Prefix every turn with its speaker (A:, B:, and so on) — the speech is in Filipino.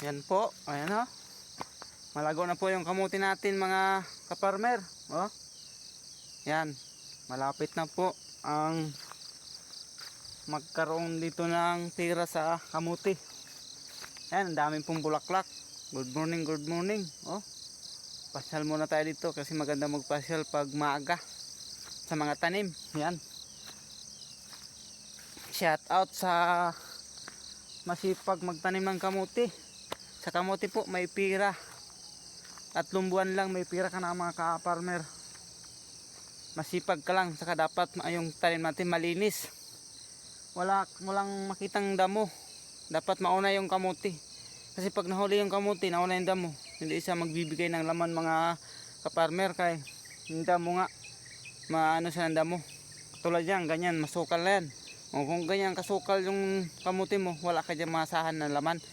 A: Yan po, ayan o. Malago na po yung kamuti natin mga kaparmer. Oh. Yan, malapit na po ang magkaroon dito ng tira sa kamuti. Yan, ang daming pong bulaklak. Good morning, good morning. Oh. Pasyal muna tayo dito kasi maganda magpasyal pag maaga sa mga tanim. Yan. Shout out sa masipag magtanim ng kamuti. Sa kamuti po may pira. 3 buwan lang may pira ka na mga ka-farmer. Masipag ka lang, saka dapat yung tanim natin malinis. Walang makitang damo. Dapat mauna yung kamuti. Kasi pag nahuli yung kamuti, nauna yung damo. Hindi siya magbibigay ng laman mga ka-farmer kay yung damo nga maano siya ng damo. Tulad yan, ganyan, masukal na yan. O kung ganyan kasukal yung kamuti mo, wala ka dyan masahan ng laman.